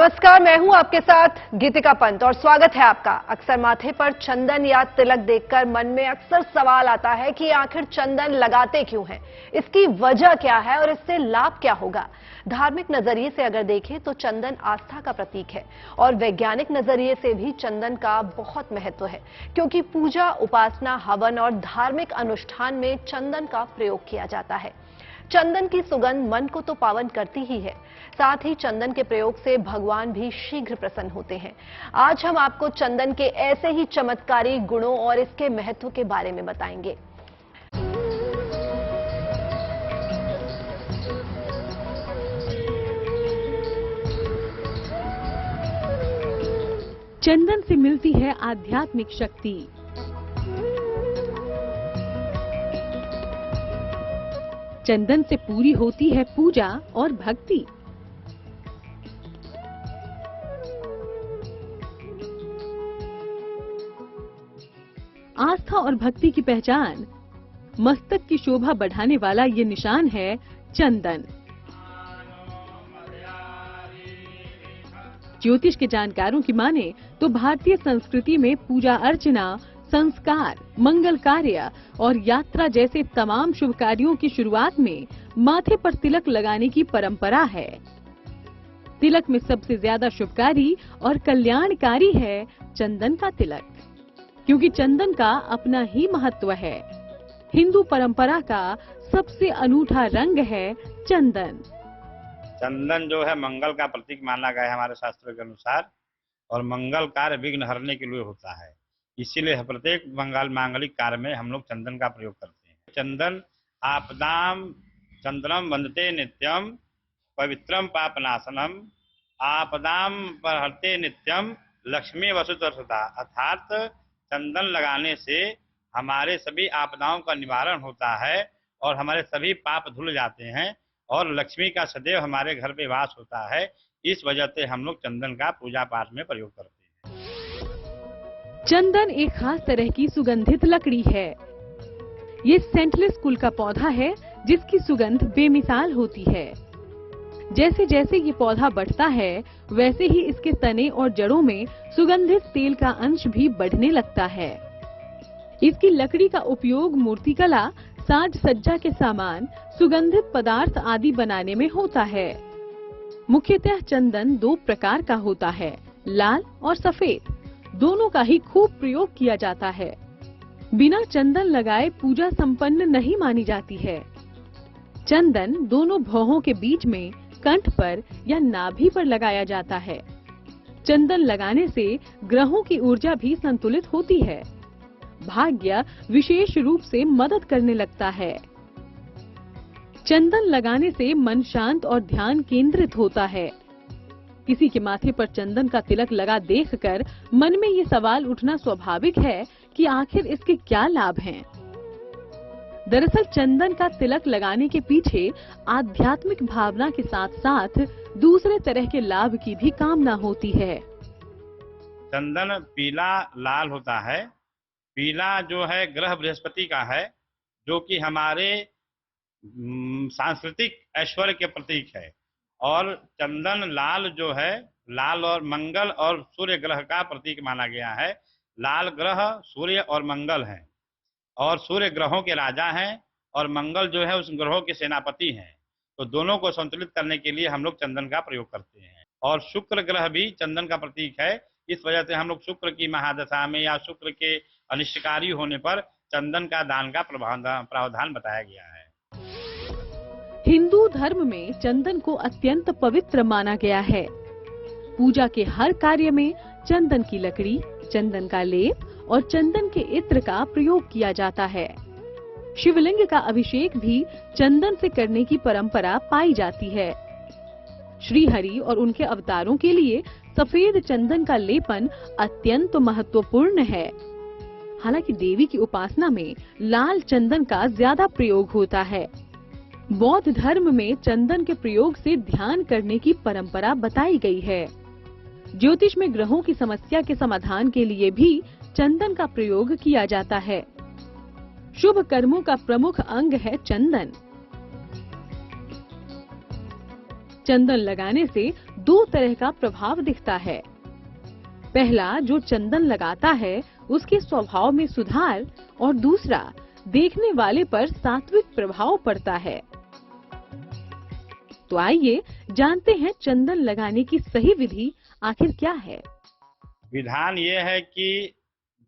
नमस्कार, मैं हूं आपके साथ गीतिका पंत और स्वागत है आपका। अक्सर माथे पर चंदन या तिलक देखकर मन में अक्सर सवाल आता है कि आखिर चंदन लगाते क्यों हैं, इसकी वजह क्या है और इससे लाभ क्या होगा। धार्मिक नजरिए से अगर देखें तो चंदन आस्था का प्रतीक है और वैज्ञानिक नजरिए से भी चंदन का बहुत महत्व है, क्योंकि पूजा, उपासना, हवन और धार्मिक अनुष्ठान में चंदन का प्रयोग किया जाता है। चंदन की सुगंध मन को तो पावन करती ही है, साथ ही चंदन के प्रयोग से भगवान भी शीघ्र प्रसन्न होते हैं। आज हम आपको चंदन के ऐसे ही चमत्कारी गुणों और इसके महत्व के बारे में बताएंगे। चंदन से मिलती है आध्यात्मिक शक्ति। चंदन से पूरी होती है पूजा और भक्ति। आस्था और भक्ति की पहचान, मस्तक की शोभा बढ़ाने वाला ये निशान है चंदन। ज्योतिष के जानकारों की माने तो भारतीय संस्कृति में पूजा अर्चना, संस्कार, मंगल कार्य और यात्रा जैसे तमाम शुभ कार्यों की शुरुआत में माथे पर तिलक लगाने की परंपरा है। तिलक में सबसे ज्यादा शुभकारी और कल्याणकारी है चंदन का तिलक, क्योंकि चंदन का अपना ही महत्व है। हिंदू परंपरा का सबसे अनूठा रंग है चंदन। चंदन जो है मंगल का प्रतीक माना गया है हमारे शास्त्रों के अनुसार, और मंगल कार्य विघ्न हरने के लिए होता है। इसीलिए प्रत्येक मांगलिक कार्य में हम लोग चंदन का प्रयोग करते हैं। चंदन आपदाम चंदनम वंदते नित्यम पवित्रम पापनाशनम आपदाम परहरते नित्यम लक्ष्मी वसुधरसुता। अर्थात चंदन लगाने से हमारे सभी आपदाओं का निवारण होता है और हमारे सभी पाप धुल जाते हैं और लक्ष्मी का सदैव हमारे घर पे वास होता है। इस वजह से हम लोग चंदन का पूजा पाठ में प्रयोग करते हैं। चंदन एक खास तरह की सुगंधित लकड़ी है। ये सेंटलेस कुल का पौधा है जिसकी सुगंध बेमिसाल होती है। जैसे जैसे ये पौधा बढ़ता है वैसे ही इसके तने और जड़ों में सुगंधित तेल का अंश भी बढ़ने लगता है। इसकी लकड़ी का उपयोग मूर्तिकला, साज सज्जा के सामान, सुगंधित पदार्थ आदि बनाने में होता है। मुख्यतः चंदन दो प्रकार का होता है, लाल और सफेद। दोनों का ही खूब प्रयोग किया जाता है। बिना चंदन लगाए पूजा संपन्न नहीं मानी जाती है। चंदन दोनों भौहों के बीच में, कंठ पर या नाभि पर लगाया जाता है। चंदन लगाने से ग्रहों की ऊर्जा भी संतुलित होती है। भाग्य विशेष रूप से मदद करने लगता है। चंदन लगाने से मन शांत और ध्यान केंद्रित होता है। किसी के माथे पर चंदन का तिलक लगा देखकर मन में ये सवाल उठना स्वाभाविक है कि आखिर इसके क्या लाभ हैं। दरअसल चंदन का तिलक लगाने के पीछे आध्यात्मिक भावना के साथ साथ दूसरे तरह के लाभ की भी कामना होती है। चंदन पीला लाल होता है। पीला जो है ग्रह बृहस्पति का है, जो कि हमारे सांस्कृतिक ऐश्वर्य के प्रतीक है। और चंदन लाल जो है, लाल और मंगल और सूर्य ग्रह का प्रतीक माना गया है। लाल ग्रह सूर्य और मंगल हैं, और सूर्य ग्रहों के राजा हैं और मंगल जो है उस ग्रहों के सेनापति हैं। तो दोनों को संतुलित करने के लिए हम लोग चंदन का प्रयोग करते हैं। और शुक्र ग्रह भी चंदन का प्रतीक है। इस वजह से हम लोग शुक्र की महादशा में या शुक्र के अनिष्टकारी होने पर चंदन का दान का प्रावधान बताया गया है। हिंदू धर्म में चंदन को अत्यंत पवित्र माना गया है। पूजा के हर कार्य में चंदन की लकड़ी, चंदन का लेप और चंदन के इत्र का प्रयोग किया जाता है। शिवलिंग का अभिषेक भी चंदन से करने की परंपरा पाई जाती है। श्री हरि और उनके अवतारों के लिए सफेद चंदन का लेपन अत्यंत महत्वपूर्ण है। हालांकि देवी की उपासना में लाल चंदन का ज्यादा प्रयोग होता है। बौद्ध धर्म में चंदन के प्रयोग से ध्यान करने की परंपरा बताई गई है। ज्योतिष में ग्रहों की समस्या के समाधान के लिए भी चंदन का प्रयोग किया जाता है। शुभ कर्मों का प्रमुख अंग है चंदन। चंदन लगाने से दो तरह का प्रभाव दिखता है। पहला, जो चंदन लगाता है उसके स्वभाव में सुधार, और दूसरा, देखने वाले पर सात्विक प्रभाव पड़ता है। तो आइए जानते हैं चंदन लगाने की सही विधि आखिर क्या है। विधान ये है कि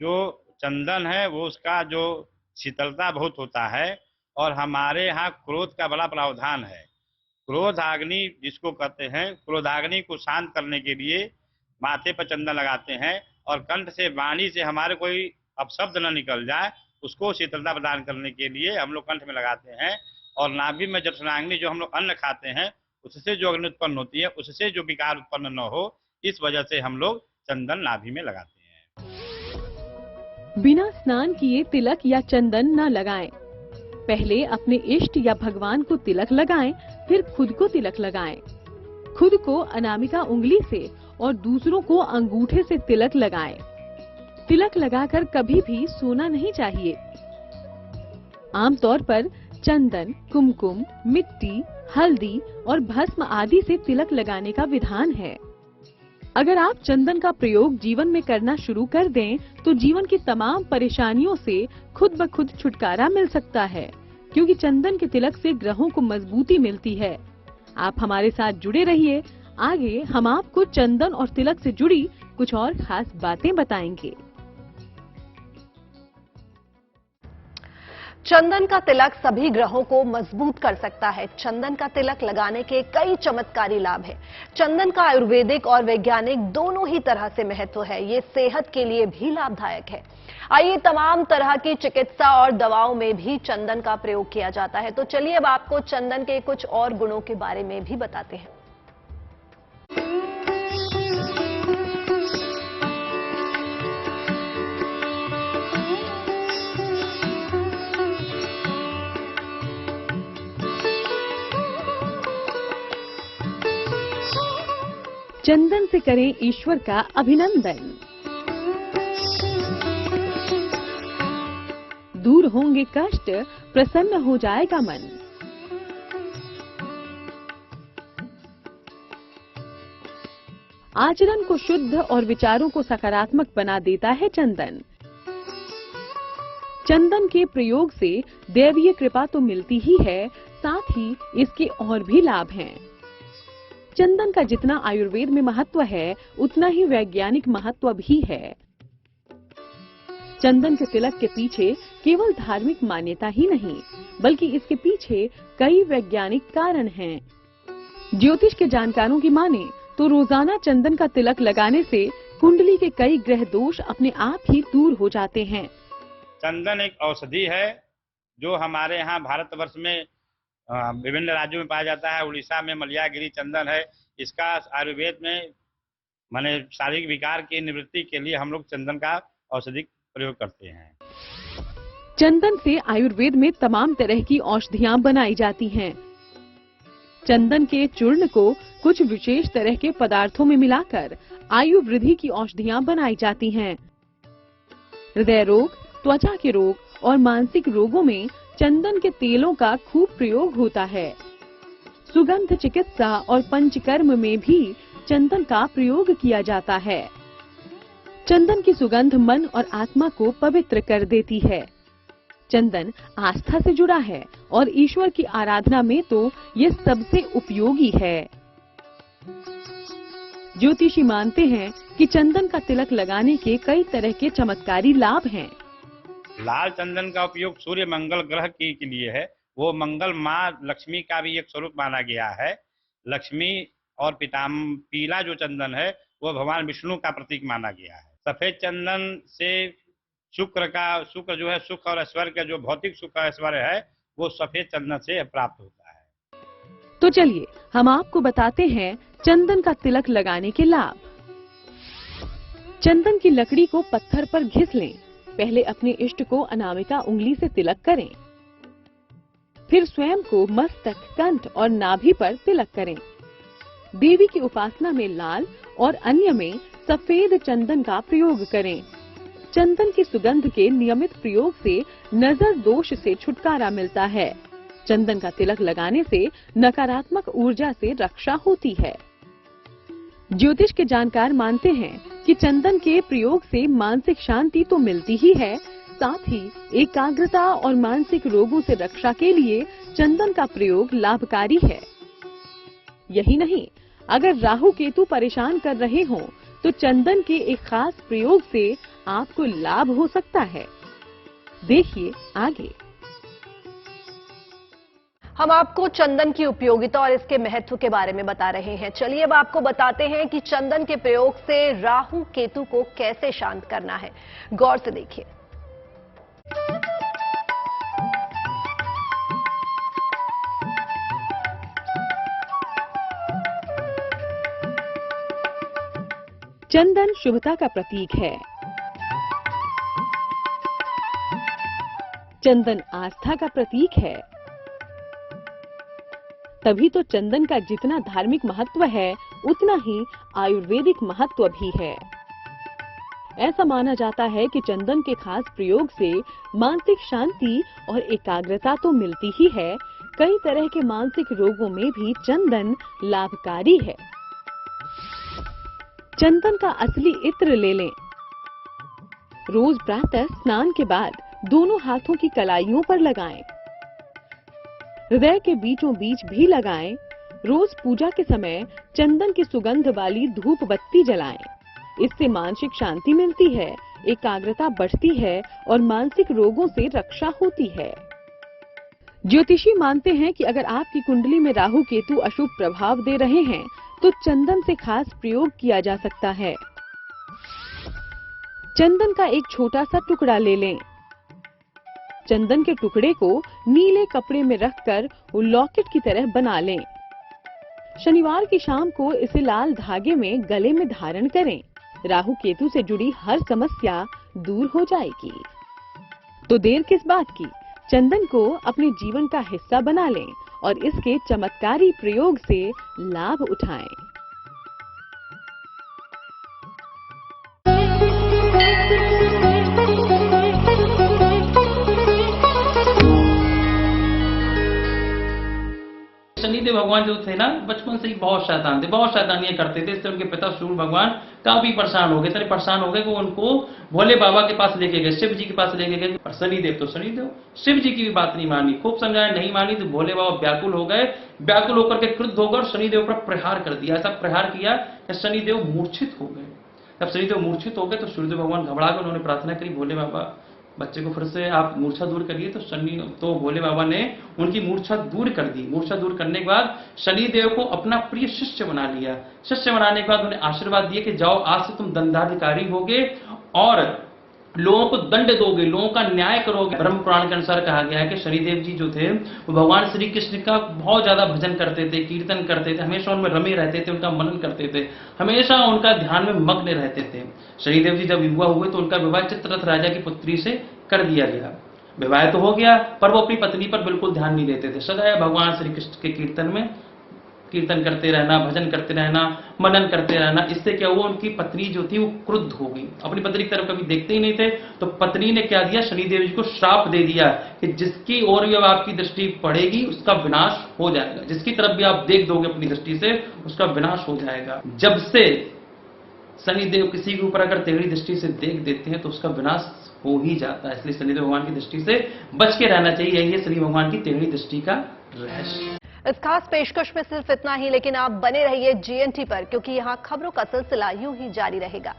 जो चंदन है वो उसका जो शीतलता बहुत होता है, और हमारे यहाँ क्रोध का बड़ा प्रावधान है। क्रोधाग्नि जिसको कहते हैं, क्रोधाग्नि को शांत करने के लिए माथे पर चंदन लगाते हैं, और कंठ से, वाणी से हमारे कोई अपशब्द न निकल जाए, उसको शीतलता प्रदान करने के लिए हम लोग कंठ में लगाते हैं। और नाभि में जब स्नाग्नि, जो हम लोग अन्न खाते हैं, उससे जो अग्नि उत्पन्न होती है, उससे जो विकार उत्पन्न न हो, इस वजह से हम लोग चंदन नाभि में लगाते हैं। बिना स्नान किए तिलक या चंदन न लगाएं। पहले अपने इष्ट या भगवान को तिलक लगाएं, फिर खुद को तिलक लगाएं। खुद को अनामिका उंगली से और दूसरों को अंगूठे से तिलक लगाएं। तिलक लगाकर कभी भी सोना नहीं चाहिए। आमतौर पर चंदन, कुमकुम, मिट्टी, हल्दी और भस्म आदि से तिलक लगाने का विधान है। अगर आप चंदन का प्रयोग जीवन में करना शुरू कर दें तो जीवन की तमाम परेशानियों से खुद ब खुद छुटकारा मिल सकता है, क्योंकि चंदन के तिलक से ग्रहों को मजबूती मिलती है। आप हमारे साथ जुड़े रहिए। आगे हम आपको चंदन और तिलक से जुड़ी कुछ और खास बातें बताएंगे। चंदन का तिलक सभी ग्रहों को मजबूत कर सकता है। चंदन का तिलक लगाने के कई चमत्कारी लाभ हैं। चंदन का आयुर्वेदिक और वैज्ञानिक दोनों ही तरह से महत्व है। ये सेहत के लिए भी लाभदायक है। आइए, तमाम तरह की चिकित्सा और दवाओं में भी चंदन का प्रयोग किया जाता है। तो चलिए अब आपको चंदन के कुछ और गुणों के बारे में भी बताते हैं। चंदन से करें ईश्वर का अभिनंदन। दूर होंगे कष्ट, प्रसन्न हो जाएगा मन। आचरण को शुद्ध और विचारों को सकारात्मक बना देता है चंदन। चंदन के प्रयोग से दैवीय कृपा तो मिलती ही है, साथ ही इसके और भी लाभ हैं। चंदन का जितना आयुर्वेद में महत्व है, उतना ही वैज्ञानिक महत्व भी है। चंदन के तिलक के पीछे केवल धार्मिक मान्यता ही नहीं, बल्कि इसके पीछे कई वैज्ञानिक कारण हैं। ज्योतिष के जानकारों की माने तो रोजाना चंदन का तिलक लगाने से कुंडली के कई ग्रह दोष अपने आप ही दूर हो जाते हैं। चंदन एक औषधि है जो हमारे यहाँ भारतवर्ष में विभिन्न राज्यों में पाया जाता है। उड़ीसा में मलयागिरी चंदन है। इसका आयुर्वेद में माने शारीरिक विकार की निवृत्ति के लिए हम लोग चंदन का औषधि प्रयोग करते हैं। चंदन से आयुर्वेद में तमाम तरह की औषधियां बनाई जाती हैं। चंदन के चूर्ण को कुछ विशेष तरह के पदार्थों में मिलाकर आयु वृद्धि की औषधियां बनाई जाती हैं। हृदय रोग, त्वचा के रोग और मानसिक रोगों में चंदन के तेलों का खूब प्रयोग होता है। सुगंध चिकित्सा और पंचकर्म में भी चंदन का प्रयोग किया जाता है। चंदन की सुगंध मन और आत्मा को पवित्र कर देती है। चंदन आस्था से जुड़ा है और ईश्वर की आराधना में तो ये सबसे उपयोगी है। ज्योतिषी मानते हैं कि चंदन का तिलक लगाने के कई तरह के चमत्कारी लाभ हैं। लाल चंदन का उपयोग सूर्य मंगल ग्रह के लिए है। वो मंगल माँ लक्ष्मी का भी एक स्वरूप माना गया है। लक्ष्मी और पीला जो चंदन है वो भगवान विष्णु का प्रतीक माना गया है। सफेद चंदन से शुक्र जो है, सुख और ऐश्वर्य का जो भौतिक सुख और ऐश्वर्य है वो सफेद चंदन से प्राप्त होता है। तो चलिए हम आपको बताते हैं चंदन का तिलक लगाने के लाभ। चंदन की लकड़ी को पत्थर पर घिस लें। पहले अपने इष्ट को अनामिका उंगली से तिलक करें, फिर स्वयं को मस्तक, कंठ और नाभि पर तिलक करें। देवी की उपासना में लाल और अन्य में सफेद चंदन का प्रयोग करें। चंदन की सुगंध के नियमित प्रयोग से नजर दोष से छुटकारा मिलता है। चंदन का तिलक लगाने से नकारात्मक ऊर्जा से रक्षा होती है। ज्योतिष के जानकार मानते हैं कि चंदन के प्रयोग से मानसिक शांति तो मिलती ही है, साथ ही एकाग्रता और मानसिक रोगों से रक्षा के लिए चंदन का प्रयोग लाभकारी है। यही नहीं, अगर राहु केतु परेशान कर रहे हों तो चंदन के एक खास प्रयोग से आपको लाभ हो सकता है। देखिए आगे। हम आपको चंदन की उपयोगिता और इसके महत्व के बारे में बता रहे हैं। चलिए अब आपको बताते हैं कि चंदन के प्रयोग से राहु केतु को कैसे शांत करना है। गौर से देखिए। चंदन शुभता का प्रतीक है। चंदन आस्था का प्रतीक है। तभी तो चंदन का जितना धार्मिक महत्व है उतना ही आयुर्वेदिक महत्व भी है। ऐसा माना जाता है कि चंदन के खास प्रयोग से मानसिक शांति और एकाग्रता तो मिलती ही है, कई तरह के मानसिक रोगों में भी चंदन लाभकारी है। चंदन का असली इत्र ले लें। रोज प्रातः स्नान के बाद दोनों हाथों की कलाइयों पर लगाएं। हृदय के बीचों बीच भी लगाएं। रोज पूजा के समय चंदन की सुगंध वाली धूप बत्ती जलाएं। इससे मानसिक शांति मिलती है, एकाग्रता बढ़ती है और मानसिक रोगों से रक्षा होती है। ज्योतिषी मानते हैं कि अगर आपकी कुंडली में राहु केतु अशुभ प्रभाव दे रहे हैं तो चंदन से खास प्रयोग किया जा सकता है। चंदन का एक छोटा सा टुकड़ा ले लें। चंदन के टुकड़े को नीले कपड़े में रखकर लॉकेट की तरह बना लें। शनिवार की शाम को इसे लाल धागे में गले में धारण करें। राहु केतु से जुड़ी हर समस्या दूर हो जाएगी। तो देर किस बात की, चंदन को अपने जीवन का हिस्सा बना लें और इसके चमत्कारी प्रयोग से लाभ उठाएं। शनिदेव भगवान जो थे ना, बचपन से ही बहुत शैतान थे, बहुत शैतानियां करते थे। इससे उनके पिता सूर्य भगवान काफी परेशान हो गए। इतने परेशान हो गए कि उनको भोले बाबा के पास लेके गए, शिव जी के पास लेके गए। और शनिदेव शिव जी की भी बात नहीं मानी, खूब समझाया, नहीं मानी। तो भोले बाबा व्याकुल हो गए। व्याकुल होकर के क्रुद्ध होकर शनिदेव पर प्रहार कर दिया। ऐसा प्रहार किया कि शनिदेव मूर्छित हो गए। जब शनिदेव मूर्छित हो गए तो सूर्यदेव भगवान घबरा गए। उन्होंने प्रार्थना करी, भोले बाबा बच्चे को फिर से आप मूर्छा दूर करिए। तो भोले बाबा ने उनकी मूर्छा दूर कर दी। मूर्छा दूर करने के बाद शनिदेव को अपना प्रिय शिष्य बना लिया। शिष्य बनाने के बाद उन्हें आशीर्वाद दिए कि जाओ, आज से तुम दंडाधिकारी होगे और लोगों को दंड दोगे, लोगों का न्याय करोगे। ब्रह्म पुराण के अनुसार कहा गया है कि शनिदेव जी जो थे वो भगवान श्री कृष्ण का बहुत ज्यादा भजन करते थे, कीर्तन करते थे, हमेशा उनमें रमे रहते थे, उनका मनन करते थे, हमेशा उनका ध्यान में मग्न रहते थे। शनिदेव जी जब युवा हुए तो उनका विवाह चित्ररथ राजा की पुत्री से कर दिया गया। विवाह तो हो गया पर वो अपनी पत्नी पर बिल्कुल ध्यान नहीं देते थे। सदैव भगवान श्री कृष्ण के कीर्तन करते रहना, भजन करते रहना, मनन करते रहना। इससे क्या हुआ, उनकी पत्नी जो थी वो क्रुद्ध हो गई, अपनी पत्नी की तरफ कभी देखते ही नहीं थे। तो पत्नी ने क्या दिया, शनिदेव जी को श्राप दे दिया कि जिसकी ओर भी अब आपकी दृष्टि पड़ेगी उसका विनाश हो जाएगा, जिसकी तरफ भी आप देख दोगे अपनी दृष्टि से उसका विनाश हो जाएगा। जब से शनिदेव किसी के ऊपर अगर टेढ़ी दृष्टि से देख देते हैं तो उसका विनाश हो ही जाता है। इसलिए शनिदेव भगवान की दृष्टि से बच के रहना चाहिए। यही है शनि भगवान की टेढ़ी दृष्टि का रहस्य। इस खास पेशकश में सिर्फ इतना ही, लेकिन आप बने रहिए GNT पर, क्योंकि यहां खबरों का सिलसिला यूं ही जारी रहेगा।